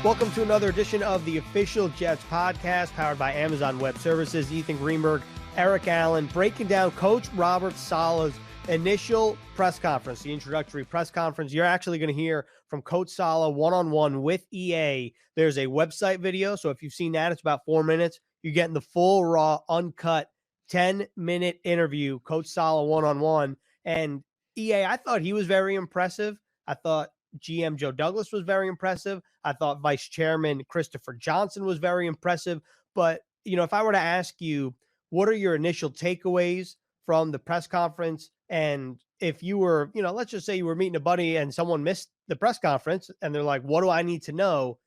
Welcome to another edition of the Official Jets podcast, powered by Amazon Web Services. Ethan Greenberg, Eric Allen, breaking down Coach Robert Saleh's initial press conference, the introductory press conference. You're actually going to hear from Coach Saleh one-on-one with EA. There's a website video, so if you've seen that, it's about 4 minutes. You're getting the full, raw, uncut, 10-minute interview, Coach Saleh one-on-one. And EA, I thought he was very impressive. I thought GM Joe Douglas was very impressive. I thought Vice Chairman Christopher Johnson was very impressive. But, you know, if I were to ask you, what are your initial takeaways from the press conference? And if you were, you know, let's just say you were meeting a buddy and someone missed the press conference and they're like, what do I need to know?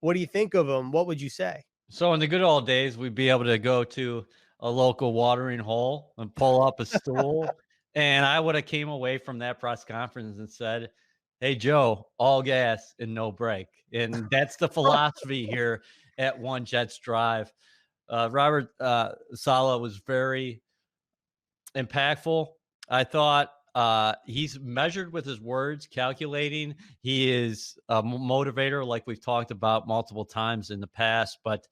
What do you think of them? What would you say? So in the good old days, we'd be able to go to a local watering hole and pull up a stool. And I would have came away from that press conference and said, "Hey, Joe, all gas and no break." And that's the philosophy here at One Jets Drive. Robert Saleh was very impactful. I thought he's measured with his words, calculating. He is a motivator, like we've talked about multiple times in the past. But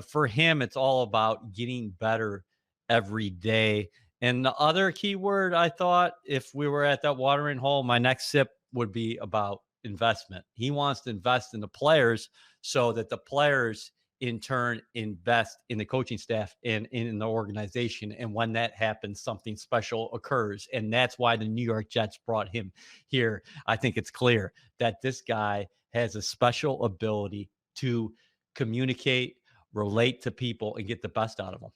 for him, it's all about getting better every day. And the other key word, I thought, if we were at that watering hole, my next sip would be about investment. He wants to invest in the players so that the players in turn invest in the coaching staff and in the organization. And when that happens, something special occurs. And that's why the New York Jets brought him here. I think it's clear that this guy has a special ability to communicate, relate to people, and get the best out of them.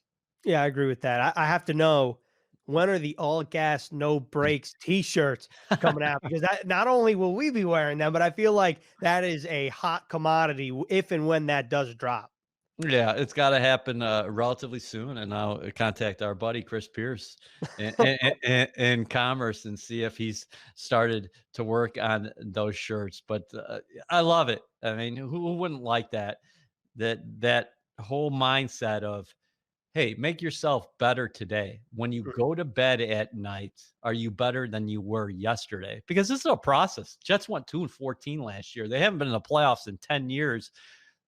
Yeah, I agree with that. I have to know, when are the all gas, no brakes t-shirts coming out? Because that, not only will we be wearing them, but I feel like that is a hot commodity if and when that does drop. Yeah, it's got to happen relatively soon, and I'll contact our buddy Chris Pierce in Commerce and see if he's started to work on those shirts. But I love it. I mean, who wouldn't like that? That whole mindset of, hey, make yourself better today. When you go to bed at night, are you better than you were yesterday? Because this is a process. Jets went 2-14 last year. They haven't been in the playoffs in 10 years.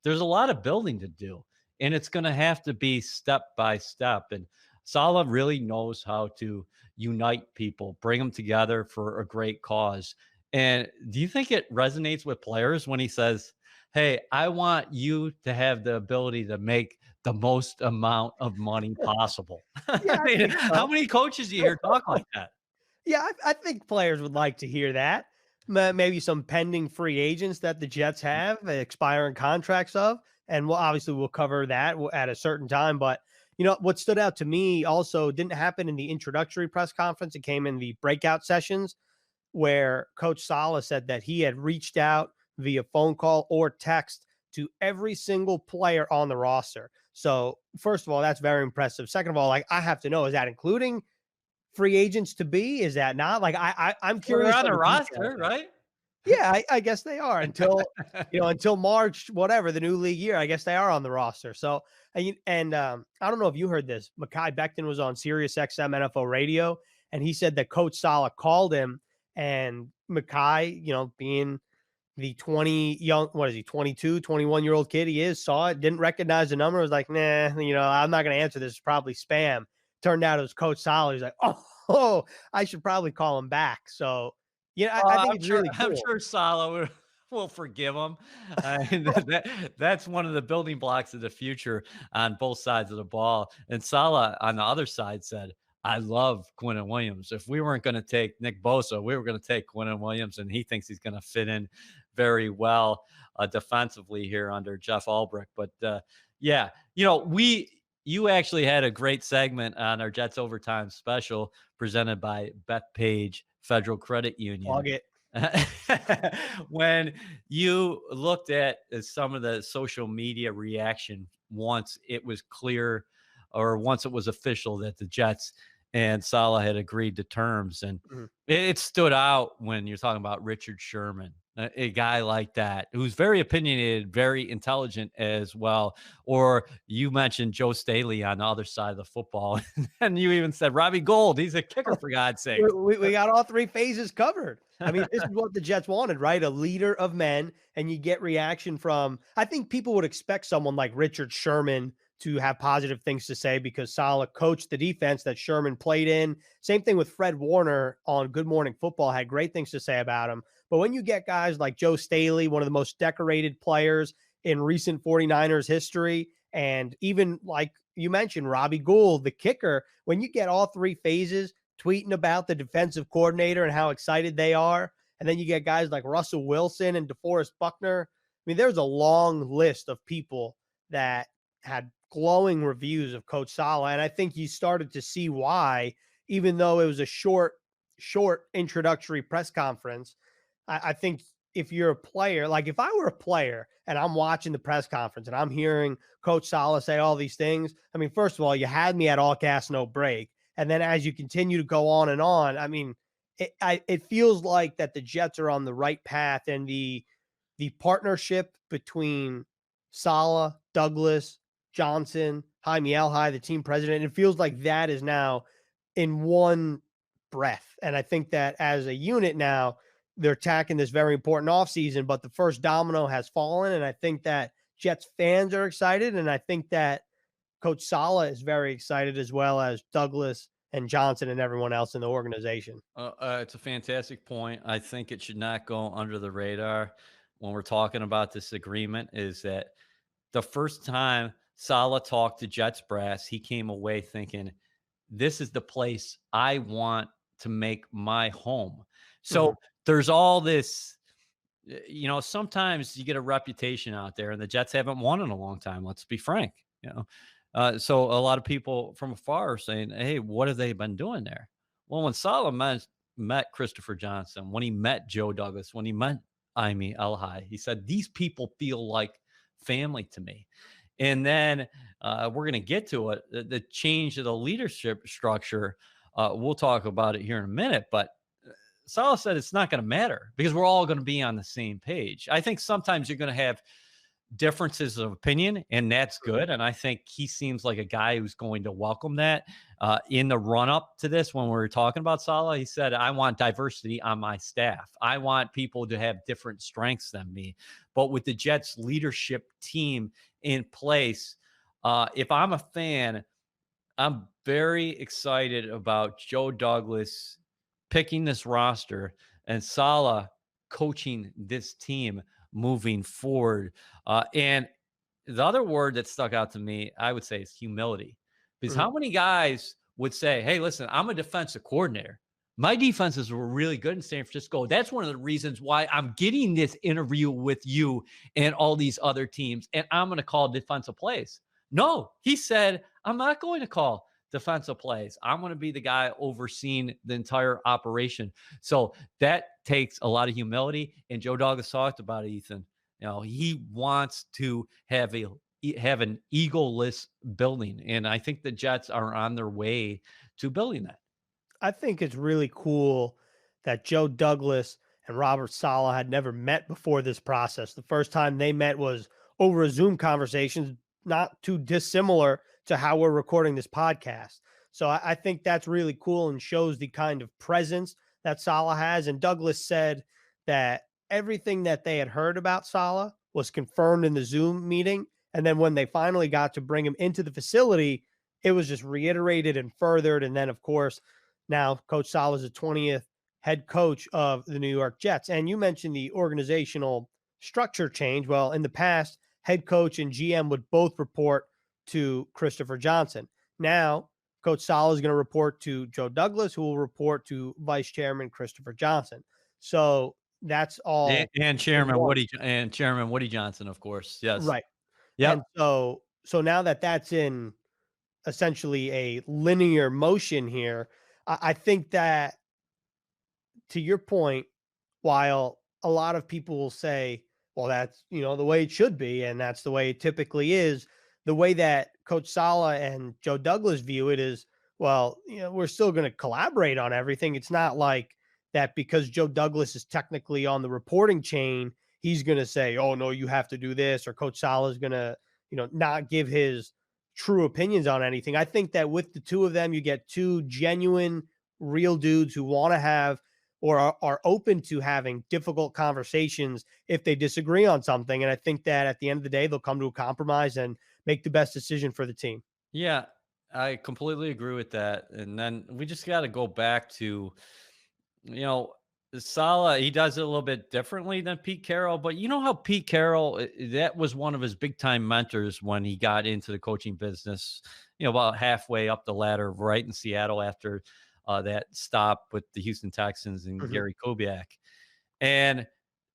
There's a lot of building to do, and it's going to have to be step by step. And Saleh really knows how to unite people, bring them together for a great cause. And do you think it resonates with players when he says, "Hey, I want you to have the ability to make the most amount of money possible"? Yeah, I I mean, think how so. many coaches do you hear talk like that? Yeah, I think players would like to hear that. Maybe some pending free agents that the Jets have expiring contracts of, and we'll cover that at a certain time. But you know what stood out to me also didn't happen in the introductory press conference. It came in the breakout sessions where Coach Saleh said that he had reached out via phone call or text to every single player on the roster. So first of all, that's very impressive. Second of all, like, I have to know, is that including free agents to be? Is that not? Like, I'm Well, they're curious on on the the details roster, there. right? Yeah, I guess they are until, you know, until March, whatever the new league year. I guess they are on the roster. So, I don't know if you heard this. Mekhi Becton was on Sirius XM NFL radio, and he said that Coach Saleh called him, and Mekhi, you know, being the 20 young, what is he, 22, 21-year-old kid he is, saw it, didn't recognize the number, was like, nah, you know, I'm not going to answer this. It's probably spam. Turned out it was Coach Saleh. He's like, oh, I should probably call him back. So, yeah, I think I'm it's sure really I'm cool. sure Saleh will forgive him. And that's one of the building blocks of the future on both sides of the ball. And Saleh on the other side said, "I love Quinnen Williams. If we weren't going to take Nick Bosa, we were going to take Quinnen Williams, and he thinks he's going to fit in very well defensively here under Jeff Ulbrich." But yeah, you know, you actually had a great segment on our Jets Overtime special presented by Bethpage Federal Credit Union. Plug it. When you looked at some of the social media reaction once it was clear or once it was official that the Jets and Saleh had agreed to terms. And Mhm. it stood out when you're talking about Richard Sherman, a guy like that who's very opinionated, very intelligent as well. Or you mentioned Joe Staley on the other side of the football, and you even said Robbie Gould. He's a kicker, for God's We sakes. we got all 3 phases covered. I mean, this is what the Jets wanted, right? A leader of men, and you get reaction from I think people would expect someone like Richard Sherman to have positive things to say because Saleh coached the defense that Sherman played in. Same thing with Fred Warner on Good Morning Football, had great things to say about him. But when you get guys like Joe Staley, one of the most decorated players in recent 49ers history, and even like you mentioned, Robbie Gould, the kicker, when you get all 3 phases tweeting about the defensive coordinator and how excited they are. And then you get guys like Russell Wilson and DeForest Buckner. I mean, there's a long list of people that had glowing reviews of Coach Saleh. And I think you started to see why, even though it was a short introductory press conference. I think if you're a player, like if I were a player and I'm watching the press conference and I'm hearing Coach Saleh say all these things, I mean, first of all, you had me at all gas, no break. And then as you continue to go on and on, I mean, it feels like that the Jets are on the right path, and the partnership between Saleh, Douglas, Johnson, Jaime Elhai, the team president, it feels like that is now in one breath. And I think that as a unit now, they're attacking this very important offseason, but the first domino has fallen. And I think that Jets fans are excited. And I think that Coach Saleh is very excited, as well as Douglas and Johnson and everyone else in the organization. It's a fantastic point. I think it should not go under the radar when we're talking about this agreement. Is that the first time Saleh talked to Jets brass, he came away thinking, this is the place I want to make my home. Mhm. So there's all this, sometimes you get a reputation out there, and the Jets haven't won in a long time. Let's be frank, so a lot of people from afar are saying, hey, what have they been doing there? Well, when Saleh met Christopher Johnson, when he met Joe Douglas, when he met Imi Elhai, he said, these people feel like family to me. And then we're going to get to it, the change of the leadership structure. We'll talk about it here in a minute, but Saleh said it's not going to matter because we're all going to be on the same page. I think sometimes you're going to have differences of opinion, and that's good. And I think he seems like a guy who's going to welcome that. In the run up to this, when we were talking about Saleh, he said, I want diversity on my staff. I want people to have different strengths than me. But with the Jets leadership team in place, if I'm a fan, I'm very excited about Joe Douglas picking this roster and Saleh coaching this team moving forward. And the other word that stuck out to me, I would say, is humility. Because Mhm. how many guys would say, hey, listen, I'm a defensive coordinator. My defenses were really good in San Francisco. That's one of the reasons why I'm getting this interview with you and all these other teams, and I'm going to call defensive plays. No, he said, I'm not going to call defensive plays. I'm going to be the guy overseeing the entire operation. So that takes a lot of humility. And Joe Douglas talked about it, Ethan. He wants to have an egoless building, and I think the Jets are on their way to building that. I think it's really cool that Joe Douglas and Robert Saleh had never met before this process. The first time they met was over a Zoom conversation, not too dissimilar to how we're recording this podcast. So I think that's really cool and shows the kind of presence that Saleh has. And Douglas said that everything that they had heard about Saleh was confirmed in the Zoom meeting. And then when they finally got to bring him into the facility, it was just reiterated and furthered. And then, of course, now, Coach Saleh is the 20th head coach of the New York Jets. And you mentioned the organizational structure change. Well, in the past, head coach and GM would both report to Christopher Johnson. Now, Coach Saleh is going to report to Joe Douglas, who will report to Vice Chairman Christopher Johnson. So that's And, all and in Chairman one. Woody Johnson, of course. Yes. Right. Yep. And so now that that's in essentially a linear motion here, I think that, to your point, while a lot of people will say, well, that's, the way it should be, and that's the way it typically is, the way that Coach Saleh and Joe Douglas view it is, well, we're still going to collaborate on everything. It's not like that because Joe Douglas is technically on the reporting chain, he's going to say, oh, no, you have to do this, or Coach Saleh is going to, not give his true opinions on anything. I think that with the two of them, you get two genuine, real dudes who want to have or are open to having difficult conversations if they disagree on something. And I think that at the end of the day, they'll come to a compromise and make the best decision for the team. Yeah, I completely agree with that. And then we just got to go back to, you know, Salah, he does it a little bit differently than Pete Carroll, but you know how Pete Carroll, that was one of his big time mentors when he got into the coaching business, about halfway up the ladder, right in Seattle after that stop with the Houston Texans and Mhm. Gary Kubiak. And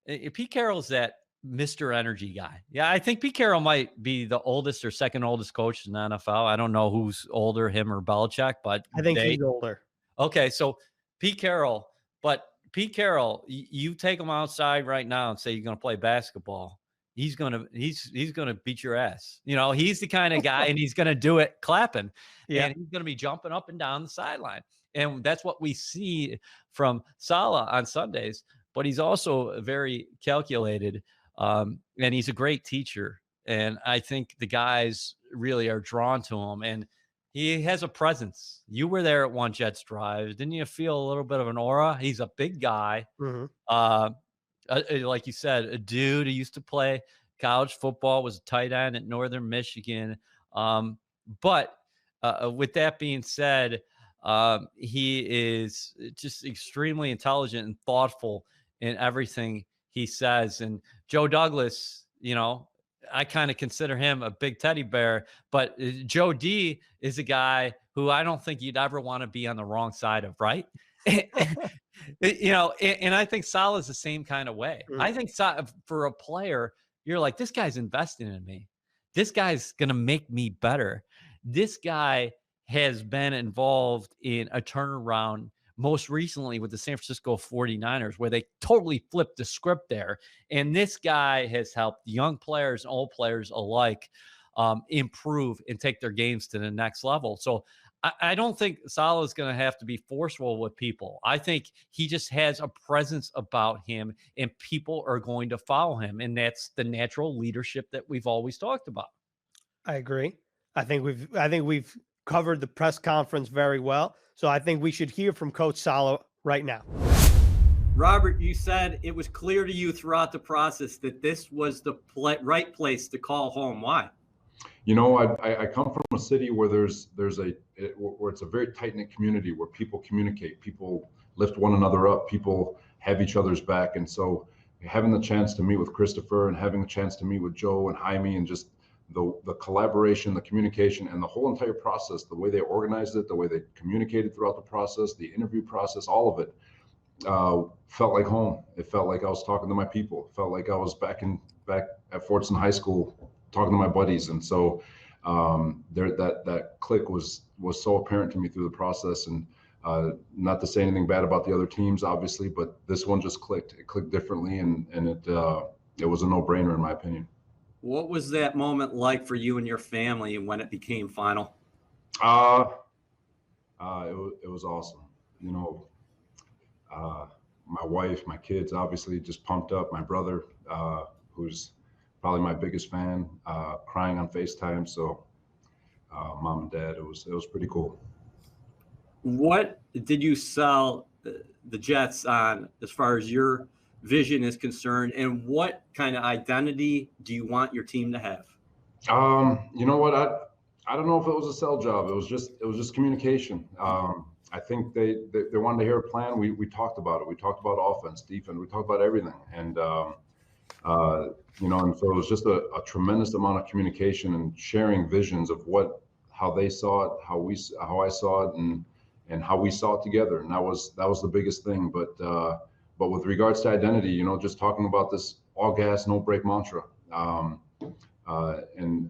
Pete Carroll's that Mr. Energy guy. Yeah, I think Pete Carroll might be the oldest or second oldest coach in the NFL. I don't know who's older, him or Belichick, but I think he's older. okay. So Pete Carroll, but Pete Carroll, you take him outside right now and say you're going to play basketball. He's gonna beat your ass. He's the kind of guy, and he's gonna do it clapping, Yeah. and he's gonna be jumping up and down the sideline. And that's what we see from Salah on Sundays. But he's also very calculated, and he's a great teacher. And I think the guys really are drawn to him, and he has a presence. You were there at one Jets drive. Didn't you feel a little bit of an aura? He's a big guy. Mhm. Uh, like you said, a dude who used to play college football, was a tight end at Northern Michigan. But with that being said, he is just extremely intelligent and thoughtful in everything he says. And Joe Douglas, I kind of consider him a big teddy bear, but Joe D is a guy who I don't think you'd ever want to be on the wrong side of, right? And I think Salah's the same kind of way. I Mhm. think for a player, you're like, this guy's investing in me. This guy's going to make me better. This guy has been involved in a turnaround most recently with the San Francisco 49ers, where they totally flipped the script there. And this guy has helped young players and old players alike improve and take their games to the next level. So I don't think Salah is going to have to be forceful with people. I think he just has a presence about him, and people are going to follow him. And that's the natural leadership that we've always talked about. I agree. I think we've covered the press conference very well. So I think we should hear from Coach Saleh right now. Robert, you said it was clear to you throughout the process that this was the right place to call home. Why? I come from a city where where it's a very tight knit community where people communicate, people lift one another up, people have each other's back, and so having the chance to meet with Christopher and having the chance to meet with Joe and Jaime and just the collaboration, the communication, and the whole entire process, the way they organized it, the way they communicated throughout the process, the interview process, all of it felt like home. It felt like I was talking to my people. It felt like I was back at Fortson High School talking to my buddies, and so that click was so apparent to me through the process. And not to say anything bad about the other teams, obviously, but this one just clicked. It clicked differently, and it was a no-brainer in my opinion. What was that moment like for you and your family when it became final? It was awesome. My wife, my kids, obviously just pumped up. My brother, who's probably my biggest fan, crying on FaceTime. So, mom and dad, it was pretty cool. What did you sell the Jets on as far as your vision is concerned, and what kind of identity do you want your team to have? You know what? I don't know if it was a sell job. It was just communication. I think they wanted to hear a plan. We talked about it. We talked about offense, defense. We talked about everything. And and so it was just a tremendous amount of communication and sharing visions of how they saw it, how I saw it, and how we saw it together. And that was the biggest thing. But with regards to identity, just talking about this all gas, no brake mantra. And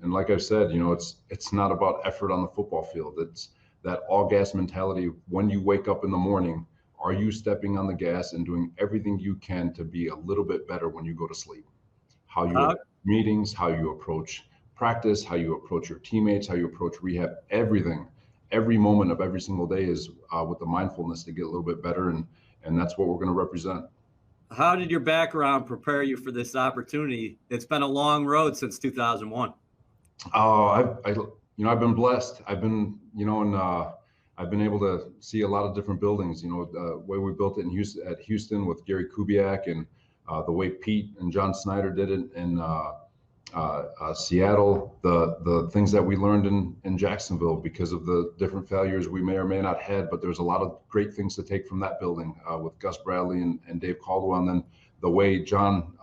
like I've said, it's not about effort on the football field. It's that all gas mentality. When you wake up in the morning, are you stepping on the gas and doing everything you can to be a little bit better when you go to sleep? How you approach meetings, how you approach practice, how you approach your teammates, how you approach rehab, everything every moment of every single day is with the mindfulness to get a little bit better, and that's what we're going to represent. How did your background prepare you for this opportunity? It's been a long road since 2001. I've been blessed. I've been, and I've been able to see a lot of different buildings. The way we built it in Houston with Gary Kubiak, and the way Pete and John Snyder did it in Seattle. The things that we learned in Jacksonville because of the different failures we may or may not had, but there's a lot of great things to take from that building with Gus Bradley and Dave Caldwell, and then the way John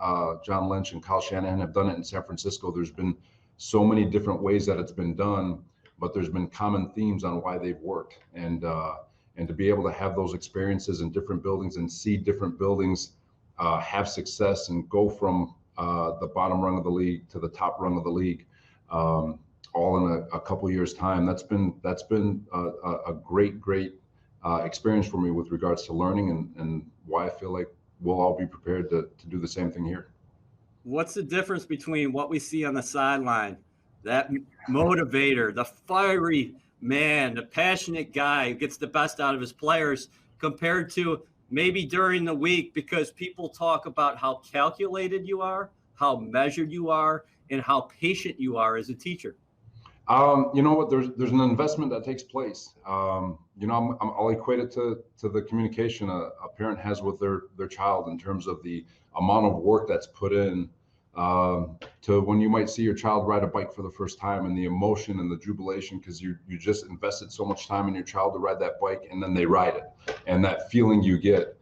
Lynch and Kyle Shanahan have done it in San Francisco. There's been so many different ways that it's been done, but there's been common themes on why they've worked, and to be able to have those experiences in different buildings and see different buildings have success and go from the bottom rung of the league to the top rung of the league, all in a couple years time. That's been a great experience for me with regards to learning, and why I feel like we'll all be prepared to do the same thing here. What's the difference between what we see on the sideline, that motivator, the fiery man, the passionate guy who gets the best out of his players, compared to maybe during the week, because people talk about how calculated you are, how measured you are, and how patient you are as a teacher? You know what? There's an investment that takes place. I'll equate it to the communication a parent has with their child in terms of the amount of work that's put in to when you might see your child ride a bike for the first time, and the emotion and the jubilation because you just invested so much time in your child to ride that bike, and then they ride it, and that feeling you get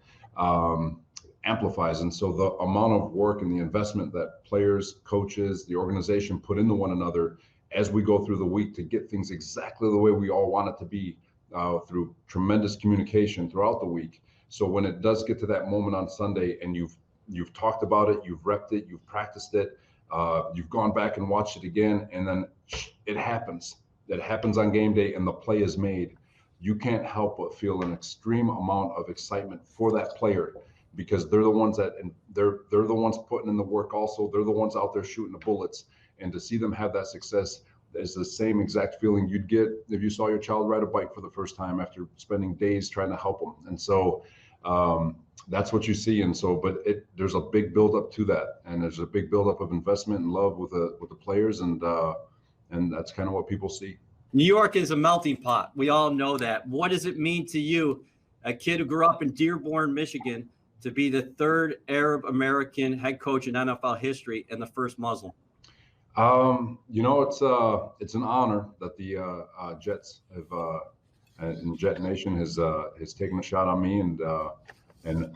amplifies. And so the amount of work and the investment that players, coaches, the organization put into one another as we go through the week to get things exactly the way we all want it to be, through tremendous communication throughout the week. So when it does get to that moment on Sunday, and you've talked about it, you've repped it, you've practiced it, you've gone back and watched it again, and then it happens. It happens on game day, and the play is made. You can't help but feel an extreme amount of excitement for that player, because they're the ones they're the ones putting in the work. Also, they're the ones out there shooting the bullets, and to see them have that success is the same exact feeling you'd get if you saw your child ride a bike for the first time after spending days trying to help them. And so that's what you see. And so, but there's a big buildup to that, and there's a big buildup of investment and love with the players, and that's kind of what people see. New York is a melting pot. We all know that. What does it mean to you, a kid who grew up in Dearborn, Michigan, to be the third Arab American head coach in NFL history and the first Muslim? It's an honor that the Jets have, and Jet Nation has taken a shot on me, and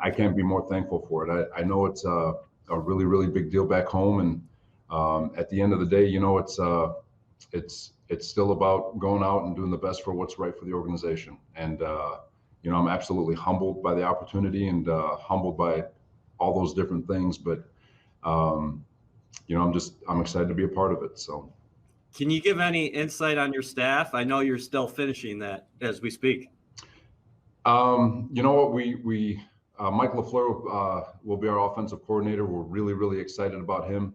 I can't be more thankful for it. I know it's a really, really big deal back home, and at the end of the day, it's still about going out and doing the best for what's right for the organization. And I'm absolutely humbled by the opportunity, and humbled by all those different things, but I'm excited to be a part of it. So, can you give any insight on your staff? I know you're still finishing that as we speak. You know what? We Mike LaFleur will be our offensive coordinator. We're really, really excited about him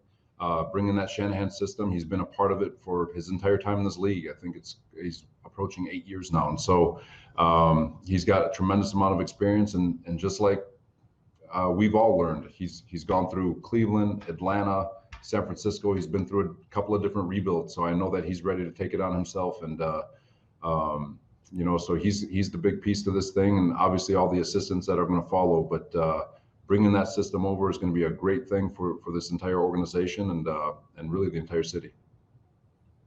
bringing that Shanahan system. He's been a part of it for his entire time in this league. I think he's approaching 8 years now, and so he's got a tremendous amount of experience. And just like we've all learned, he's gone through Cleveland, Atlanta, San Francisco. He's been through a couple of different rebuilds, so I know that he's ready to take it on himself. And so he's the big piece to this thing, and obviously all the assistants that are going to follow. But bringing that system over is going to be a great thing for this entire organization, and really the entire city.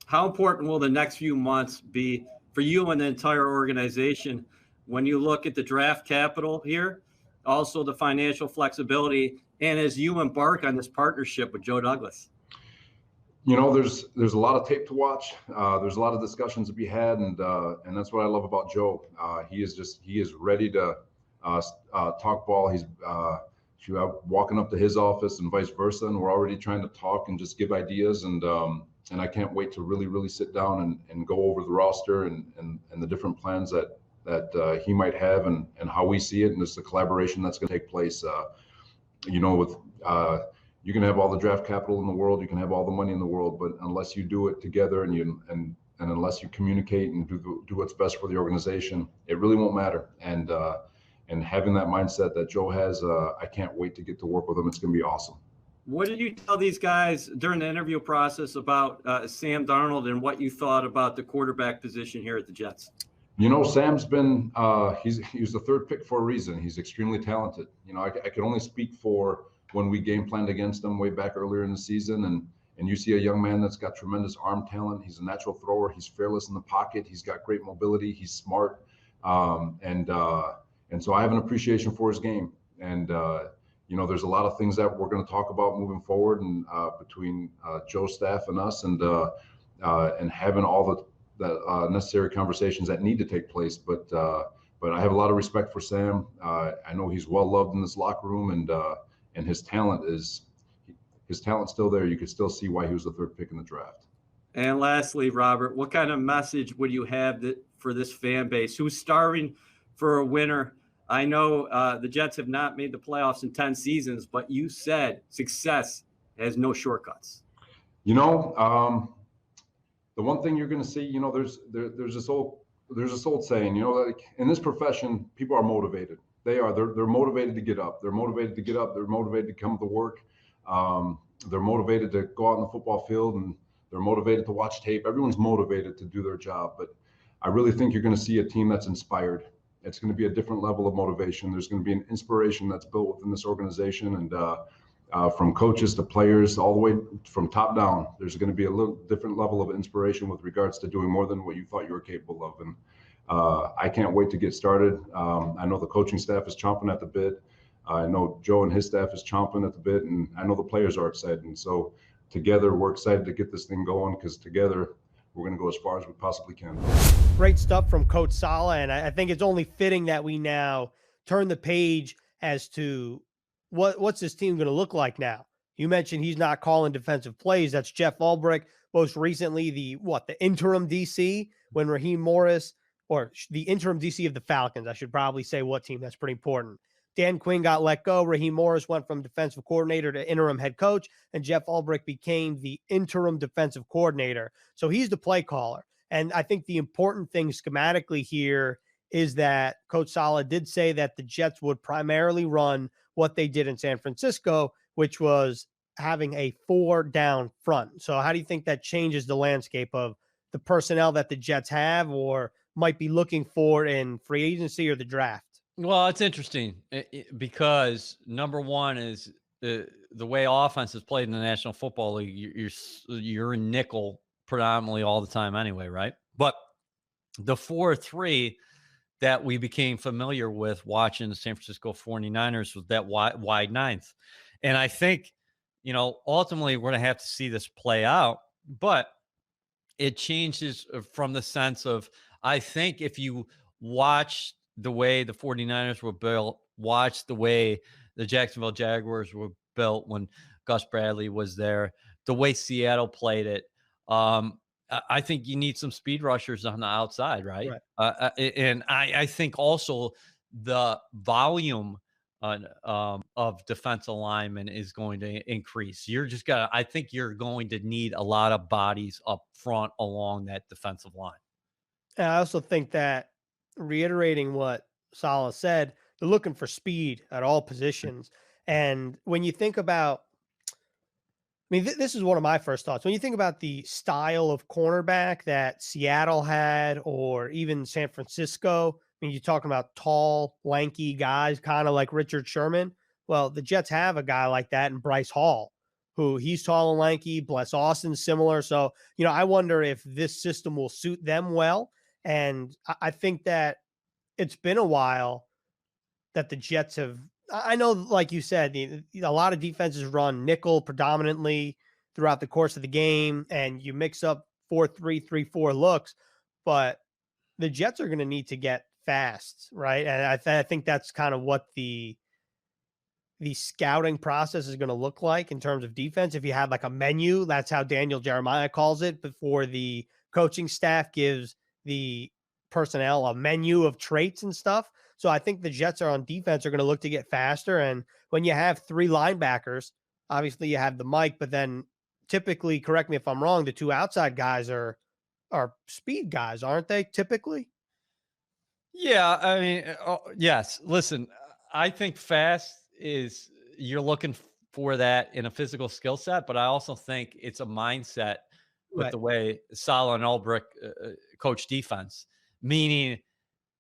How important will the next few months be for you and the entire organization when you look at the draft capital here, also the financial flexibility, and as you embark on this partnership with Joe Douglas? There's a lot of tape to watch. There's a lot of discussions to be had, and that's what I love about Joe. He is ready to talk ball. He's walking up to his office and vice versa, and we're already trying to talk and just give ideas. And I can't wait to really, really sit down and go over the roster and the different plans that he might have, and how we see it, and just the collaboration that's going to take place. You can have all the draft capital in the world, you can have all the money in the world, but unless you do it together and unless you communicate and do what's best for the organization, it really won't matter. And having that mindset that Joe has, I can't wait to get to work with him. It's going to be awesome. What did you tell these guys during the interview process about Sam Darnold and what you thought about the quarterback position here at the Jets? Sam's been he was the third pick for a reason. He's extremely talented. I can only speak for when we game planned against him way back earlier in the season, and you see a young man that's got tremendous arm talent. He's a natural thrower. He's fearless in the pocket. He's got great mobility. He's smart, and so I have an appreciation for his game. And there's a lot of things that we're going to talk about moving forward, and between Joe's staff and us, and having all the necessary conversations that need to take place. But I have a lot of respect for Sam. I know he's well loved in this locker room, and his talent's still there. You could still see why he was the third pick in the draft. And lastly, Robert, what kind of message would you have for this fan base who's starving for a winner? I know the Jets have not made the playoffs in 10 seasons, but you said success has no shortcuts. The one thing you're going to see, there's this old saying, like in this profession, people are motivated. They're motivated to get up. They're motivated to get up. They're motivated to come to work. They're motivated to go out on the football field, and they're motivated to watch tape. Everyone's motivated to do their job, but I really think you're going to see a team that's inspired. It's going to be a different level of motivation. There's going to be an inspiration that's built within this organization, and from coaches to players, all the way from top down, there's going to be a little different level of inspiration with regards to doing more than what you thought you were capable of. And I can't wait to get started. I know the coaching staff is chomping at the bit. I know Joe and his staff is chomping at the bit, and I know the players are excited. And so together, we're excited to get this thing going, because together we're going to go as far as we possibly can. Great stuff from Coach Saleh, and I think it's only fitting that we now turn the page as to what's this team going to look like now. You mentioned he's not calling defensive plays. That's Jeff Ulbrich. Most recently, the interim DC when Raheem Morris, or the interim DC of the Falcons. I should probably say what team. That's pretty important. Dan Quinn got let go. Raheem Morris went from defensive coordinator to interim head coach, and Jeff Ulbrich became the interim defensive coordinator. So he's the play caller. And I think the important thing schematically here is that Coach Saleh did say that the Jets would primarily run what they did in San Francisco, which was having a 4-down front. So how do you think that changes the landscape of the personnel that the Jets have or might be looking for in free agency or the draft? Well, it's interesting because number one is the way offense is played in the National Football League. You're in nickel predominantly all the time anyway, right? But the 4-3 that we became familiar with watching the San Francisco 49ers was that wide ninth. And I think, ultimately we're going to have to see this play out, but it changes from the sense of, I think if you watch the way the 49ers were built, watch the way the Jacksonville Jaguars were built when Gus Bradley was there, the way Seattle played it, I think you need some speed rushers on the outside, right? And I think also the volume of defensive linemen is going to increase. I think you're going to need a lot of bodies up front along that defensive line. And I also think that, reiterating what Saleh said, they're looking for speed at all positions. And when you think about, this is one of my first thoughts. When you think about the style of cornerback that Seattle had, or even San Francisco, you're talking about tall, lanky guys, kind of like Richard Sherman. Well, the Jets have a guy like that in Bryce Hall, who he's tall and lanky. Bless Austin's similar. So, I wonder if this system will suit them well. And I think that it's been a while that the Jets have, I know, like you said, a lot of defenses run nickel predominantly throughout the course of the game, and you mix up 4-3, 3-4 looks, but the Jets are going to need to get fast, right? And I think that's kind of what the scouting process is going to look like in terms of defense. If you have like a menu, that's how Daniel Jeremiah calls it, before the coaching staff gives the personnel a menu of traits and stuff. So I think the Jets on defense are going to look to get faster. And when you have 3 linebackers, obviously you have the Mike, but then typically, correct me if I'm wrong, the 2 outside guys are are speed guys, aren't they typically? Yeah, I mean, yes. Listen, I think fast is you're looking for that in a physical skill set, but I also think it's a mindset with Right. the way Saleh and Ulbrich coach defense, meaning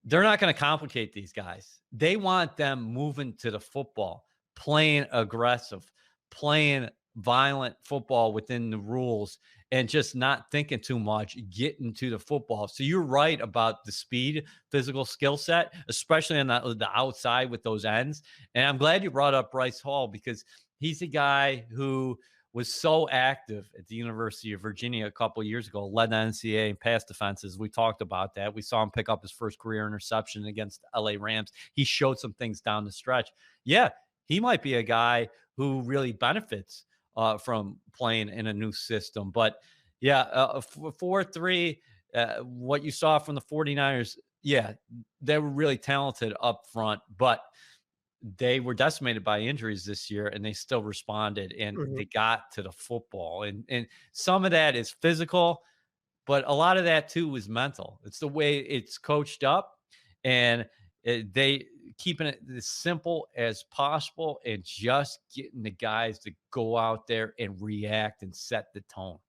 they're not going to complicate these guys. They want them moving to the football, playing aggressive, playing violent football within the rules, and just not thinking too much, getting to the football. So you're right about the speed, physical skill set, especially on the outside with those ends. And I'm glad you brought up Bryce Hall because he's a guy who was so active at the University of Virginia a couple of years ago, led the NCAA in pass defenses. We talked about that. We saw him pick up his first career interception against the LA Rams. He showed some things down the stretch. Yeah, he might be a guy who really benefits from playing in a new system. But yeah, 4-3, what you saw from the 49ers, yeah, they were really talented up front, but they were decimated by injuries this year and they still responded and Mhm. they got to the football. And some of that is physical, but a lot of that too is mental. It's the way it's coached up and they keeping it as simple as possible and just getting the guys to go out there and react and set the tone.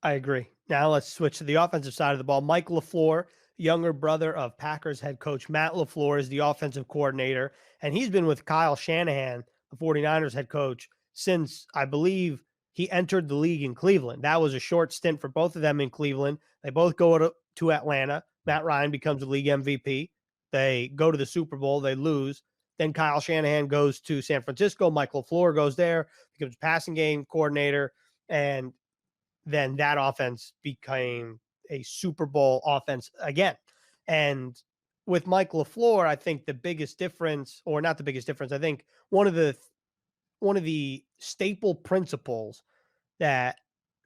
I agree. Now let's switch to the offensive side of the ball. Mike LaFleur, younger brother of Packers head coach Matt LaFleur, is the offensive coordinator, and he's been with Kyle Shanahan, the 49ers head coach, since I believe he entered the league in Cleveland. That was a short stint for both of them in Cleveland. They both go to Atlanta. Matt Ryan becomes the league MVP. They go to the Super Bowl. They lose. Then Kyle Shanahan goes to San Francisco. Mike LaFleur goes there, becomes passing game coordinator, and then that offense became a Super Bowl offense again. And with Mike LaFleur, I think the biggest difference, or not the biggest difference, I think one of the staple principles that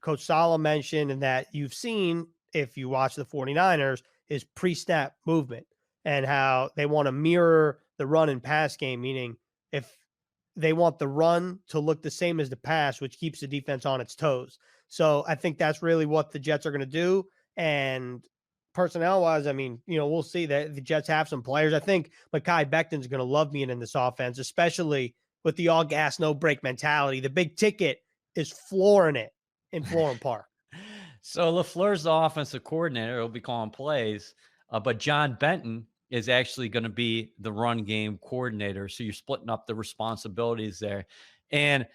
Coach Saleh mentioned and that you've seen if you watch the 49ers is pre-snap movement and how they want to mirror the run and pass game, meaning if they want the run to look the same as the pass, which keeps the defense on its toes. So I think that's really what the Jets are going to do. And personnel wise, I mean, we'll see that the Jets have some players. I think Mekhi Becton's going to love being in this offense, especially with the all gas, no break mentality. The big ticket is flooring it in Florham Park. So LaFleur's the offensive coordinator. He'll be calling plays, but John Benton is actually going to be the run game coordinator. So you're splitting up the responsibilities there. And,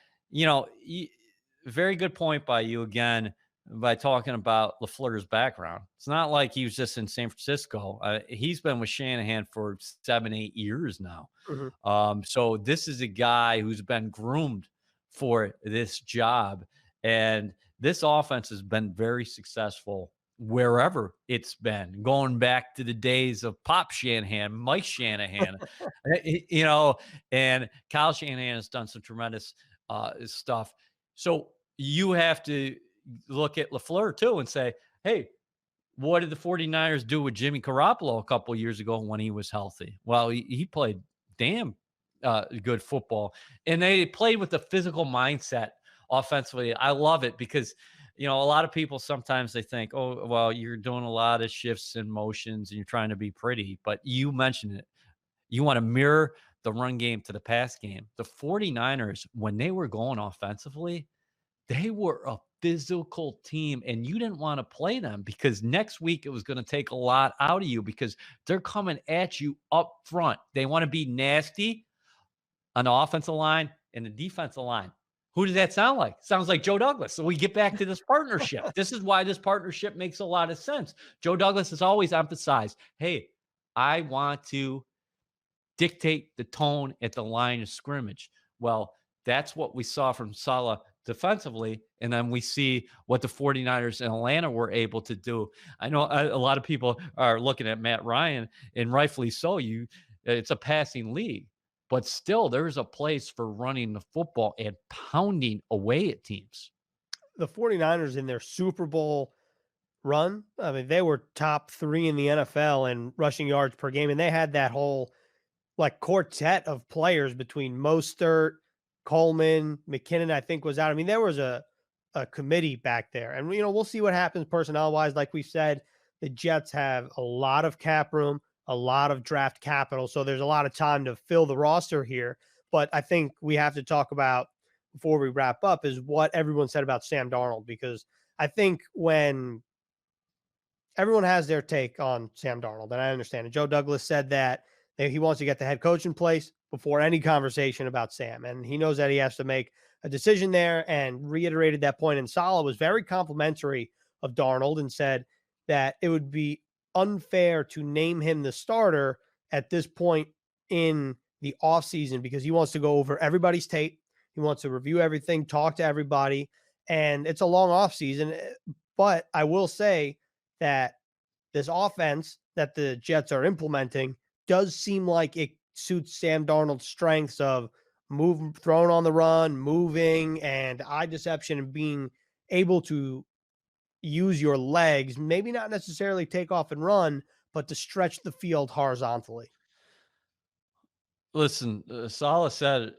very good point by you again by talking about LaFleur's background. It's not like he was just in San Francisco. He's been with Shanahan for 7-8 years now. Mm-hmm. So this is a guy who's been groomed for this job. And this offense has been very successful wherever it's been, going back to the days of Pop Shanahan, Mike Shanahan, and Kyle Shanahan has done some tremendous stuff. So you have to look at LaFleur too and say, hey, what did the 49ers do with Jimmy Garoppolo a couple of years ago when he was healthy? Well, he played damn good football, and they played with the physical mindset offensively. I love it because, a lot of people sometimes they think, oh, well, you're doing a lot of shifts and motions and you're trying to be pretty, but you mentioned it. You want to mirror the run game to the pass game. The 49ers, when they were going offensively, they were a physical team and you didn't want to play them because next week it was going to take a lot out of you because they're coming at you up front. They want to be nasty on the offensive line and the defensive line. Who does that sound like? Sounds like Joe Douglas. So we get back to this partnership. This is why this partnership makes a lot of sense. Joe Douglas has always emphasized, hey, I want to dictate the tone at the line of scrimmage. Well, that's what we saw from Saleh defensively. And then we see what the 49ers in Atlanta were able to do. I know a lot of people are looking at Matt Ryan, and rightfully so. It's a passing league, but still there's a place for running the football and pounding away at teams. The 49ers in their Super Bowl run, I mean, they were top 3 in the NFL in rushing yards per game, and they had that whole quartet of players between Mostert, Coleman, McKinnon, I think was out. I mean, there was a a committee back there. And, we'll see what happens personnel wise. Like we said, the Jets have a lot of cap room, a lot of draft capital. So there's a lot of time to fill the roster here. But I think we have to talk about, before we wrap up, is what everyone said about Sam Darnold, because I think when everyone has their take on Sam Darnold, and I understand it. Joe Douglas said that he wants to get the head coach in place before any conversation about Sam. And he knows that he has to make a decision there, and reiterated that point. And Saleh was very complimentary of Darnold and said that it would be unfair to name him the starter at this point in the offseason, because he wants to go over everybody's tape. He wants to review everything, talk to everybody. And it's a long offseason. But I will say that this offense that the Jets are implementing does seem like it suits Sam Darnold's strengths of throwing on the run, moving, and eye deception, and being able to use your legs, maybe not necessarily take off and run, but to stretch the field horizontally. Listen, Saleh said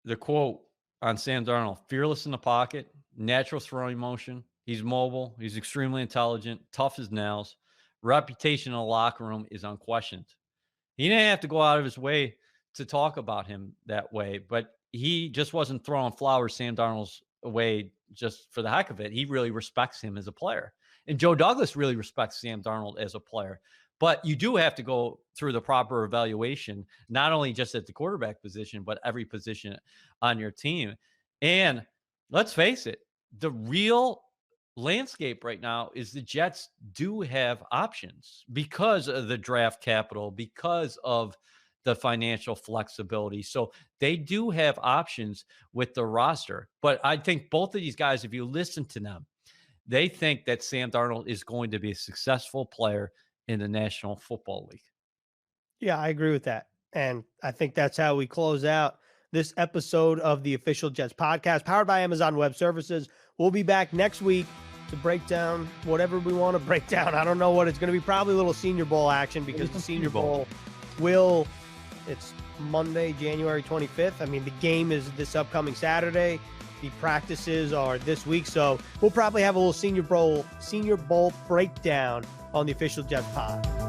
the quote on Sam Darnold: fearless in the pocket, natural throwing motion. He's mobile. He's extremely intelligent, tough as nails. Reputation in the locker room is unquestioned. He didn't have to go out of his way to talk about him that way, but he just wasn't throwing flowers Sam Darnold's way just for the heck of it. He really respects him as a player. And Joe Douglas really respects Sam Darnold as a player. But you do have to go through the proper evaluation, not only just at the quarterback position, but every position on your team. And let's face it, the real landscape right now is the Jets do have options because of the draft capital, because of the financial flexibility. So they do have options with the roster. But I think both of these guys, if you listen to them, they think that Sam Darnold is going to be a successful player in the National Football League. Yeah, I agree with that. And I think that's how we close out this episode of the Official Jets podcast, powered by Amazon Web Services. We'll be back next week to break down whatever we want to break down. I don't know what it's going to be. Probably a little Senior Bowl action, because the Senior Bowl it's Monday, January 25th. I mean, the game is this upcoming Saturday. The practices are this week. So we'll probably have a little Senior Bowl breakdown on the Official Jets pod.